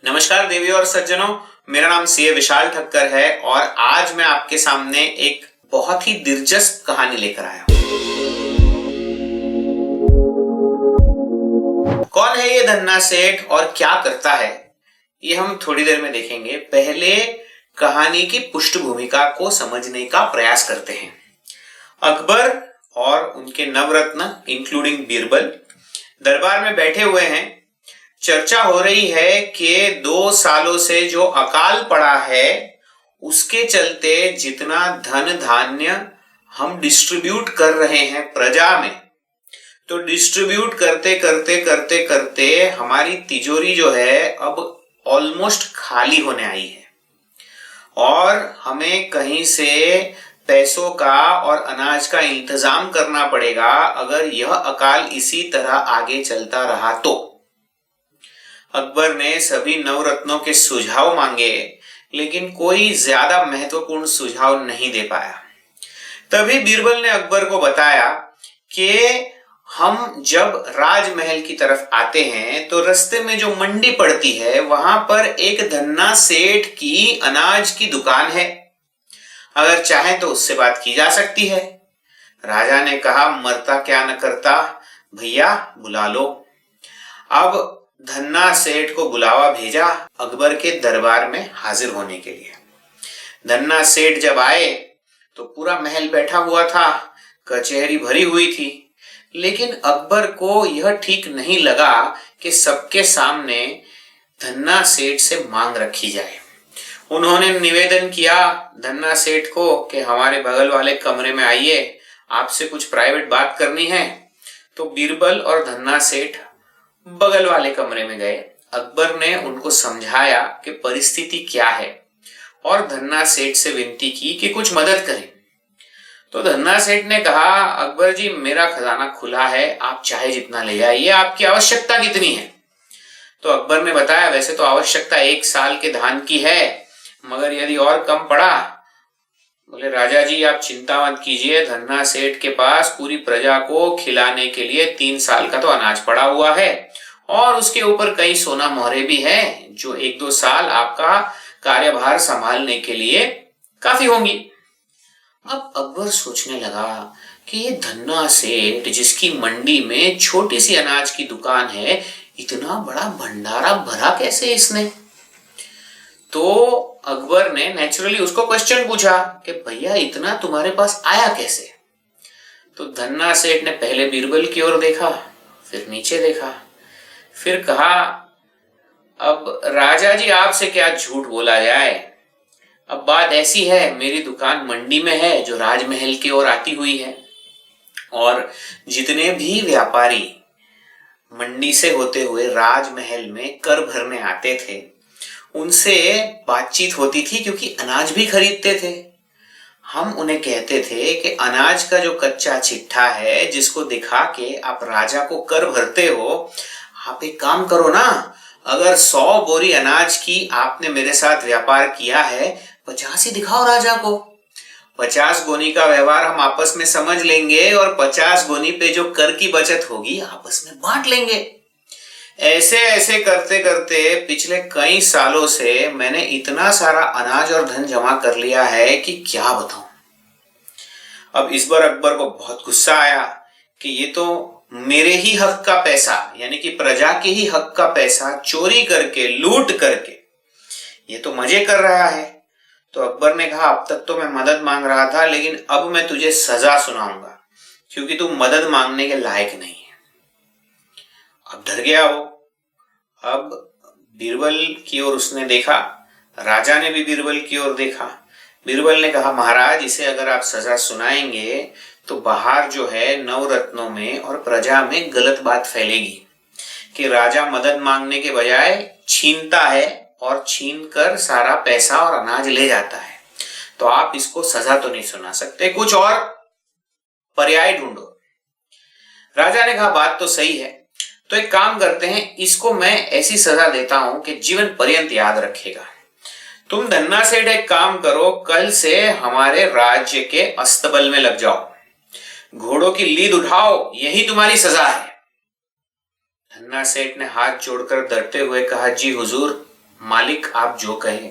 नमस्कार देवी और सज्जनों, मेरा नाम सीए विशाल ठक्कर है और आज मैं आपके सामने एक बहुत ही दिलचस्प कहानी लेकर आया हूं। कौन है ये धन्ना सेठ और क्या करता है, ये हम थोड़ी देर में देखेंगे। पहले कहानी की पृष्ठभूमिका को समझने का प्रयास करते हैं। अकबर और उनके नवरत्न इंक्लूडिंग बीरबल दरबार में बैठे हुए हैं। चर्चा हो रही है कि 2 सालों से जो अकाल पड़ा है उसके चलते जितना धन धान्य हम डिस्ट्रीब्यूट कर रहे हैं प्रजा में, तो डिस्ट्रीब्यूट करते करते करते करते हमारी तिजोरी जो है अब ऑलमोस्ट खाली होने आई है और हमें कहीं से पैसों का और अनाज का इंतजाम करना पड़ेगा अगर यह अकाल इसी तरह आगे चलता रहा तो। अकबर ने सभी नवरत्नों के सुझाव मांगे, लेकिन कोई ज्यादा महत्वपूर्ण सुझाव नहीं दे पाया। तभी बीरबल ने अकबर को बताया कि हम जब राजमहल की तरफ आते हैं तो रास्ते में जो मंडी पड़ती है वहां पर एक धन्ना सेठ की अनाज की दुकान है, अगर चाहे तो उससे बात की जा सकती है। राजा ने कहा, मरता क्या न करता, भैया बुला लो। अब धन्ना सेठ को बुलावा भेजा अकबर के दरबार में हाजिर होने के लिए। धन्ना सेठ जब आए तो पूरा महल बैठा हुआ था, कचहरी भरी हुई थी, लेकिन अकबर को यह ठीक नहीं लगा कि सबके सामने धन्ना सेठ से मांग रखी जाए। उन्होंने निवेदन किया धन्ना सेठ को कि हमारे बगल वाले कमरे में आइए, आपसे कुछ प्राइवेट बात करनी है। तो बीरबल और धन्ना सेठ बगल वाले कमरे में गए। अकबर ने उनको समझाया कि परिस्थिति क्या है और धन्ना सेठ से विनती की कि कुछ मदद करें। तो धन्ना सेठ ने कहा, अकबर जी मेरा खजाना खुला है, आप चाहे जितना ले जाइए, आपकी आवश्यकता कितनी है? तो अकबर ने बताया, वैसे तो आवश्यकता 1 साल के धान की है, मगर यदि और कम पड़ा। बोले, राजा जी आप चिंता मत कीजिए, धन्ना सेठ के पास पूरी प्रजा को खिलाने के लिए 3 साल का तो अनाज पड़ा हुआ है और उसके ऊपर कई सोना मोहरे भी हैं जो 1-2 साल आपका कार्यभार संभालने के लिए काफी होंगी। अब अकबर सोचने लगा कि ये धन्ना सेठ जिसकी मंडी में छोटी सी अनाज की दुकान है, इतना बड़ा भंडारा भरा कैसे इसने? तो अकबर ने नेचुरली उसको क्वेश्चन पूछा कि भैया इतना तुम्हारे पास आया कैसे? तो धन्ना सेठ ने पहले बीरबल की ओर देखा, फिर नीचे देखा, फिर कहा, अब राजा जी आपसे क्या झूठ बोला जाए। अब बात ऐसी है, मेरी दुकान मंडी में है जो राजमहल की ओर आती हुई है और जितने भी व्यापारी मंडी से होते हुए राजमहल में कर भरने आते थे उनसे बातचीत होती थी, क्योंकि अनाज भी खरीदते थे। हम उन्हें कहते थे कि अनाज का जो कच्चा चिट्ठा है जिसको दिखा के आप राजा को कर भरते हो, आप एक काम करो ना, अगर 100 बोरी अनाज की आपने मेरे साथ व्यापार किया है, 50 ही दिखाओ राजा को। 50 गोनी का व्यवहार हम आपस में समझ लेंगे और 50 गोनी पे जो कर की बचत होगी आपस में बांट लेंगे। ऐसे ऐसे करते करते पिछले कई सालों से मैंने इतना सारा अनाज और धन जमा कर लिया है कि क्या बताऊं। अब इस बार अकबर को बहुत गुस्सा आया कि ये तो मेरे ही हक का पैसा, यानी कि प्रजा के ही हक का पैसा चोरी करके, लूट करके ये तो मजे कर रहा है। तो अकबर ने कहा, अब तक तो मैं मदद मांग रहा था, लेकिन अब मैं तुझे सजा सुनाऊंगा क्योंकि तू मदद मांगने के लायक नहीं है। अब डर गया वो। अब बीरबल की ओर उसने देखा, राजा ने भी बीरबल की ओर देखा। बीरबल ने कहा, महाराज इसे अगर आप सजा सुनाएंगे तो बाहर जो है नवरत्नों में और प्रजा में गलत बात फैलेगी कि राजा मदद मांगने के बजाय छीनता है और छीन कर सारा पैसा और अनाज ले जाता है। तो आप इसको सजा तो नहीं सुना सकते, कुछ और पर्याय ढूंढो। राजा ने कहा, बात तो सही है, तो एक काम करते हैं, इसको मैं ऐसी सजा देता हूं कि जीवन पर्यंत याद रखेगा। तुम धन्ना सेठ एक काम करो, कल से हमारे राज्य के अस्तबल में लग जाओ, घोड़ों की लीद उठाओ, यही तुम्हारी सजा है। धन्ना सेठ ने हाथ जोड़कर डरते हुए कहा, जी हुजूर मालिक आप जो कहे।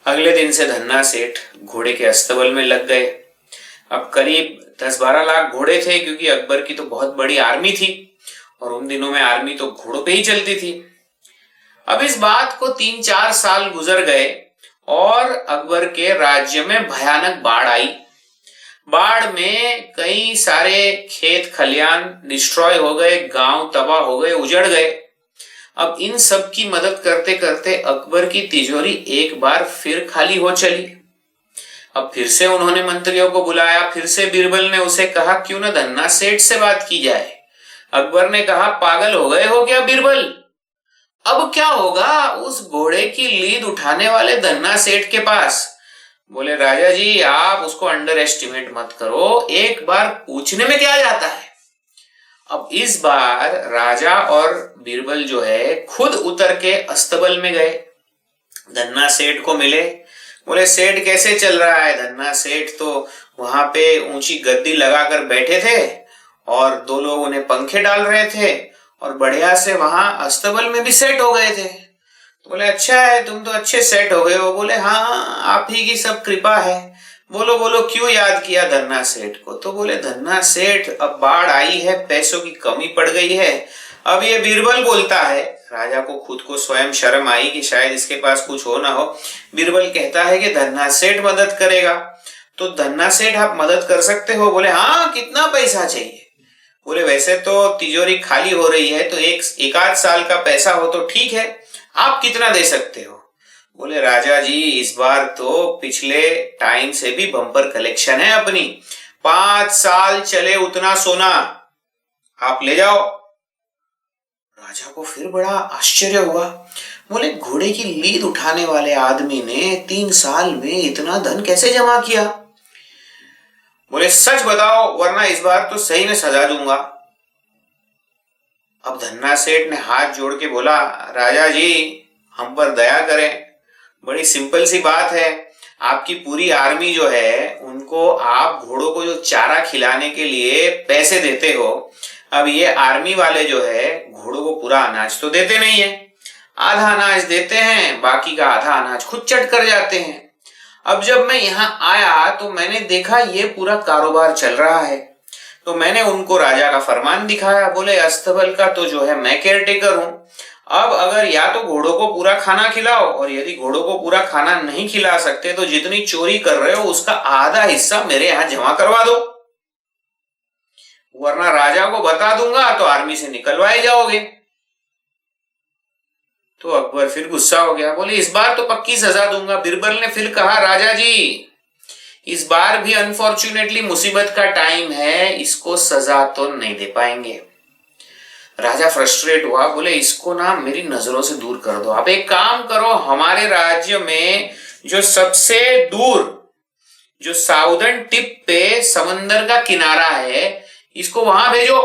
अगले दिन से धन्ना सेठ घोड़े के अस्तबल में लग गए। अब करीब 10-12 लाख घोड़े थे, क्योंकि अकबर की तो बहुत बड़ी आर्मी थी और उन दिनों में आर्मी तो घोड़ों पे ही चलती थी। अब इस बात को 3-4 साल गुजर गए और अकबर के राज्य में भयानक बाढ़ आई। बाढ़ में कई सारे खेत खलियान डिस्ट्रॉय हो गए, गांव तबाह हो गए, उजड़ गए। अब इन सब की मदद करते करते अकबर की तिजोरी एक बार फिर खाली हो चली। अब फिर से उन्होंने मंत्रियों को बुलाया, फिर से बीरबल ने उसे कहा क्यों ना धन्ना सेठ से बात की जाए। अकबर ने कहा पागल हो गए हो क्या बीरबल, अब क्या होगा उस घोड़े की लीद उठाने वाले धन्ना सेठ के पास। बोले राजा जी आप उसको अंडर एस्टिमेट मत करो, एक बार पूछने में क्या जाता है। अब इस बार राजा और बीरबल जो है खुद उतर के अस्तबल में गए, धन्ना सेठ को मिले। बोले सेठ कैसे चल रहा है। धन्ना सेठ तो वहां पे ऊंची गद्दी लगाकर बैठे थे और 2 लोग उन्हें पंखे डाल रहे थे और बढ़िया से वहां अस्तबल में भी सेट हो गए थे। तो बोले अच्छा है, तुम तो अच्छे सेट हो गए हो। बोले हाँ आप ही की सब कृपा है। बोलो बोलो क्यों याद किया धन्ना सेठ को। तो बोले धन्ना सेठ अब बाढ़ आई है, पैसों की कमी पड़ गई है। अब ये बीरबल बोलता है, राजा को खुद को स्वयं शर्म आई कि शायद इसके पास कुछ हो ना हो। बीरबल कहता है कि धन्ना सेठ मदद करेगा। तो धन्ना सेठ आप मदद कर सकते हो। बोले हाँ कितना पैसा चाहिए। बोले वैसे तो तिजोरी खाली हो रही है, तो एक आध साल का पैसा हो तो ठीक है, आप कितना दे सकते हो। बोले राजा जी इस बार तो पिछले टाइम से भी बम्पर कलेक्शन है अपनी, 5 साल चले उतना सोना आप ले जाओ। राजा को फिर बड़ा आश्चर्य हुआ। बोले घोड़े की लीद उठाने वाले आदमी ने 3 साल में इतना धन कैसे जमा किया। बोले सच बताओ वरना इस बार तो सही में सजा दूंगा। अब धन्ना सेठ ने हाथ जोड़ के बोला राजा जी हम पर दया करें, बड़ी सिंपल सी बात है। आपकी पूरी आर्मी जो है उनको आप घोड़ों को जो चारा खिलाने के लिए पैसे देते हो, अब ये आर्मी वाले जो है घोड़ों को पूरा अनाज तो देते नहीं है, आधा अनाज देते हैं, बाकी का आधा अनाज खुद चट कर जाते हैं। अब जब मैं यहाँ आया तो मैंने देखा ये पूरा कारोबार चल रहा है, तो मैंने उनको राजा का फरमान दिखाया। बोले अस्तबल का तो जो है मैं केयर टेकर हूं, अब अगर या तो घोड़ों को पूरा खाना खिलाओ और यदि घोड़ों को पूरा खाना नहीं खिला सकते तो जितनी चोरी कर रहे हो उसका आधा हिस्सा मेरे यहां जमा करवा दो, वरना राजा को बता दूंगा तो आर्मी से निकलवाए जाओगे। तो अकबर फिर गुस्सा हो गया। बोले इस बार तो पक्की सजा दूंगा। बीरबल ने फिर कहा राजा जी इस बार भी अनफॉर्चुनेटली मुसीबत का टाइम है, इसको सजा तो नहीं दे पाएंगे। राजा फ्रस्ट्रेट हुआ। बोले इसको ना मेरी नजरों से दूर कर दो। आप एक काम करो, हमारे राज्य में जो सबसे दूर जो साउदर्न टिप पे समंदर का किनारा है इसको वहां भेजो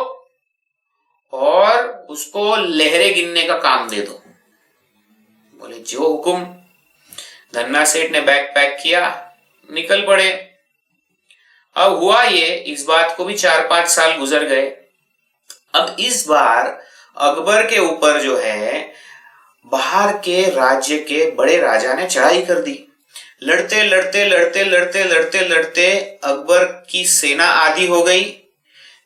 और उसको लहरें गिनने का काम दे दो। बोले जो हुकुम। धन्ना सेठ ने बैग पैक किया, निकल पड़े। अब हुआ ये, इस बात को भी 4-5 साल गुजर गए। अब इस बार अकबर के ऊपर जो है बाहर के राज्य के बड़े राजा ने चढ़ाई कर दी। लड़ते लड़ते लड़ते लड़ते लड़ते लड़ते अकबर की सेना आधी हो गई,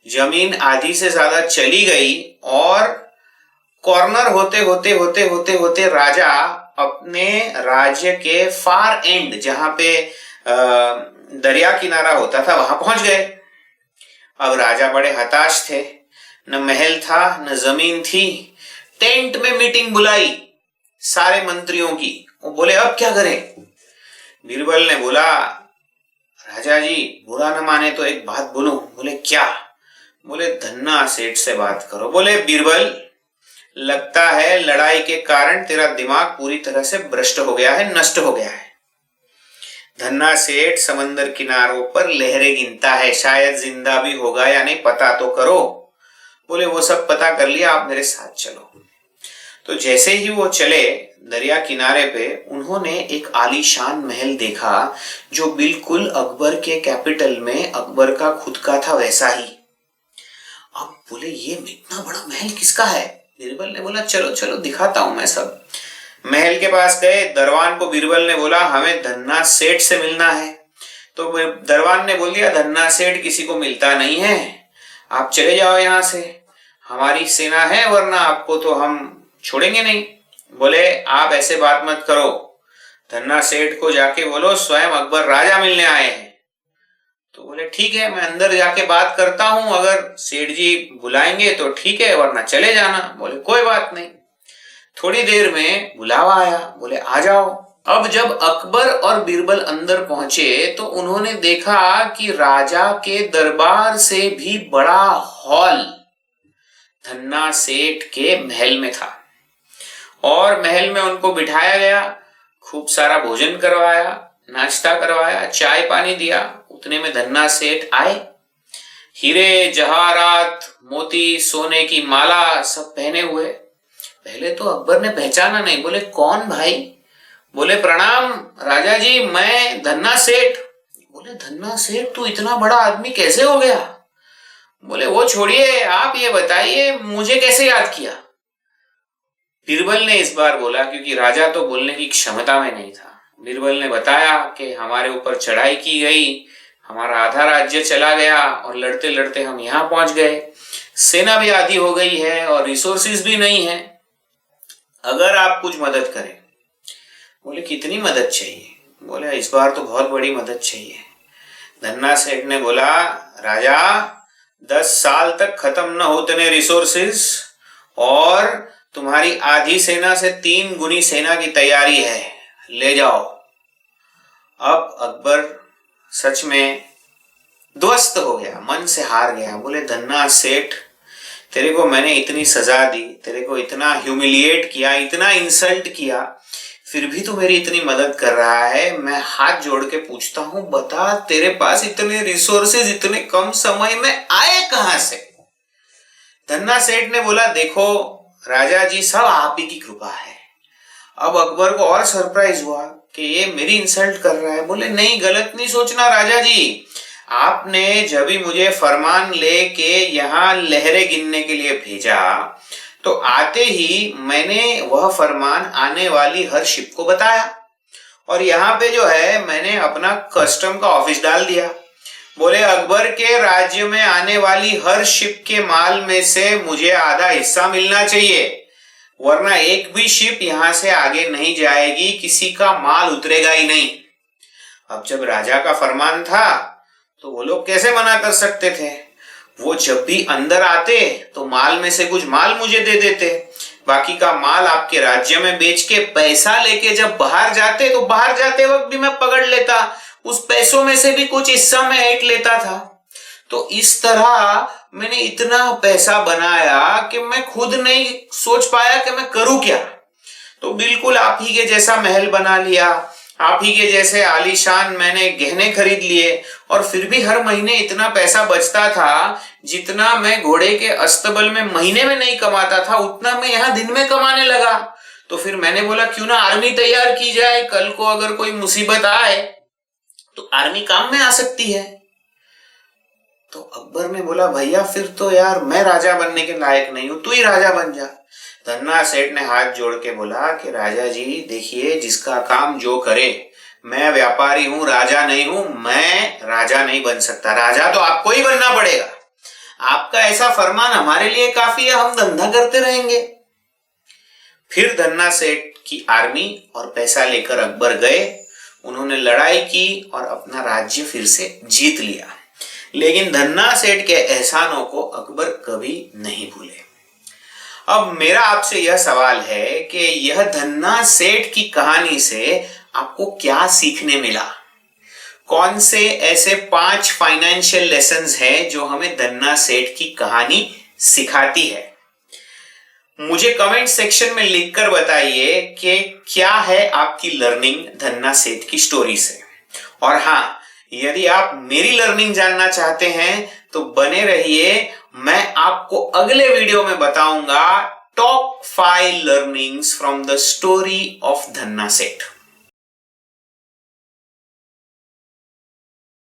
जमीन आधी से ज्यादा चली गई और कॉर्नर होते होते होते होते होते राजा अपने राज्य के फार एंड जहां पे दरिया किनारा होता था वहां पहुंच गए। अब राजा बड़े हताश थे, न महल था न जमीन थी। टेंट में मीटिंग बुलाई सारे मंत्रियों की। वो बोले अब क्या करें। बीरबल ने बोला राजा जी बुरा न माने तो एक बात बोलूं। बोले क्या। बोले धन्ना सेठ से बात करो। बोले बीरबल लगता है लड़ाई के कारण तेरा दिमाग पूरी तरह से भ्रष्ट हो गया है, नष्ट हो गया है। धन्ना सेठ समंदर किनारों पर लहरें गिनता है, शायद जिंदा भी होगा या नहीं पता तो करो। बोले वो सब पता कर लिया, आप मेरे साथ चलो। तो जैसे ही वो चले दरिया किनारे पे उन्होंने एक आलीशान महल देखा जो बिल्कुल अकबर के कैपिटल में अकबर का खुद का था वैसा ही। अब बोले ये इतना बड़ा महल किसका है। बीरबल ने बोला चलो चलो दिखाता हूं मैं सब। महल के पास गए, दरवान को बीरबल ने बोला हमें धन्ना सेठ से मिलना है। तो दरवान ने बोल दिया धन्ना सेठ किसी को मिलता नहीं है, आप चले जाओ यहाँ से, हमारी सेना है वरना आपको तो हम छोड़ेंगे नहीं। बोले आप ऐसे बात मत करो, धन्ना सेठ को जाके बोलो स्वयं अकबर राजा मिलने आए हैं। तो बोले ठीक है, मैं अंदर जाके बात करता हूं, अगर सेठ जी बुलाएंगे तो ठीक है वरना चले जाना। बोले कोई बात नहीं। थोड़ी देर में बुलावा आया, बोले आ जाओ। अब जब अकबर और बीरबल अंदर पहुंचे तो उन्होंने देखा कि राजा के दरबार से भी बड़ा हॉल धन्ना सेठ के महल में था और महल में उनको बिठाया गया, खूब सारा भोजन करवाया, नाश्ता करवाया, चाय पानी दिया। उतने में धन्ना सेठ आए, हीरे जवाहरात मोती सोने की माला सब पहने हुए। पहले तो अकबर ने पहचाना नहीं, बोले कौन भाई? बोले प्रणाम राजा जी, मैं धन्ना सेठ। बोले धन्ना सेठ तू इतना बड़ा आदमी कैसे हो गया? बोले वो छोड़िए, आप ये बताइए मुझे कैसे याद किया? बीरबल ने इस बार बोला, क्योंकि राजा तो बोलने की क्षमता में नहीं था। बीरबल ने बताया कि हमारे ऊपर चढ़ाई की गई, हमारा आधा राज्य चला गया और लड़ते लड़ते हम यहाँ पहुंच गए, सेना भी आधी हो गई है और रिसोर्सेज भी नहीं है, अगर आप कुछ मदद करें। बोले कितनी मदद चाहिए? बोले इस बार तो बहुत बड़ी मदद चाहिए। धन्ना सेठ ने बोला राजा 10 साल तक खत्म न होते रिसोर्सेज और तुम्हारी आधी सेना से 3 गुनी सेना की तैयारी है, ले जाओ। अब अकबर सच में ध्वस्त हो गया, मन से हार गया। बोले धन्ना सेठ तेरे को मैंने इतनी सजा दी, तेरे को इतना ह्यूमिलिएट किया, इतना इंसल्ट किया, फिर भी तू मेरी इतनी मदद कर रहा है। मैं हाथ जोड़ के पूछता हूं, बता तेरे पास इतने रिसोर्सेज इतने कम समय में आए कहां से? धन्ना सेठ ने बोला देखो राजा जी, सब आप ही की कृपा है। अब अकबर को और सरप्राइज हुआ कि ये मेरी इंसल्ट कर रहा है। बोले नहीं, गलत नहीं सोचना राजा जी, आपने जब भी मुझे फरमान लेके यहाँ लहरें गिनने के लिए भेजा तो आते ही मैंने वह फरमान आने वाली हर शिप को बताया और यहाँ पे जो है मैंने अपना कस्टम का ऑफिस डाल दिया। बोले अकबर के राज्य में आने वाली हर शिप के माल में से मुझे आधा हिस्सा मिलना चाहिए, वरना एक भी शिप यहां से आगे नहीं जाएगी, किसी का माल उतरेगा ही नहीं। अब जब राजा का फरमान था तो वो लोग कैसे मना कर सकते थे? वो जब भी अंदर आते तो माल में से कुछ माल मुझे दे देते, बाकी का माल आपके राज्य में बेच के पैसा लेके जब बाहर जाते तो बाहर जाते वक्त भी मैं पकड़ लेता, उस पैसों में से भी कुछ हिस्सा मैं ऐंठ लेता था। तो इस तरह मैंने इतना पैसा बनाया कि मैं खुद नहीं सोच पाया कि मैं करूं क्या। तो बिल्कुल आप ही के जैसा महल बना लिया, आप ही के जैसे आलीशान मैंने गहने खरीद लिए और फिर भी हर महीने इतना पैसा बचता था जितना मैं घोड़े के अस्तबल में महीने में नहीं कमाता था, उतना मैं यहाँ दिन में कमाने लगा। तो फिर मैंने बोला क्यों ना आर्मी तैयार की जाए, कल को अगर कोई मुसीबत आए तो आर्मी काम में आ सकती है। तो अकबर ने बोला भैया फिर तो यार मैं राजा बनने के लायक नहीं हूं, तू ही राजा बन जा। धन्ना सेठ ने हाथ जोड़ के बोला कि राजा जी देखिए, जिसका काम जो करे, मैं व्यापारी हूं, राजा नहीं हूं, मैं राजा नहीं बन सकता, राजा तो आपको ही बनना पड़ेगा। आपका ऐसा फरमान हमारे लिए काफी है, हम धंधा करते रहेंगे। फिर धन्ना सेठ की आर्मी और पैसा लेकर अकबर गए, उन्होंने लड़ाई की और अपना राज्य फिर से जीत लिया। लेकिन धन्ना सेठ के एहसानों को अकबर कभी नहीं भूले। अब मेरा आपसे यह सवाल है कि यह धन्ना सेठ की कहानी से आपको क्या सीखने मिला? कौन से ऐसे 5 फाइनेंशियल लेसन्स हैं जो हमें धन्ना सेठ की कहानी सिखाती है? मुझे कमेंट सेक्शन में लिखकर बताइए कि क्या है आपकी लर्निंग धन्ना सेठ की स्टोरी से। और हाँ, यदि आप मेरी लर्निंग जानना चाहते हैं तो बने रहिए, मैं आपको अगले वीडियो में बताऊंगा top 5 learnings from the story of Dhanna सेठ।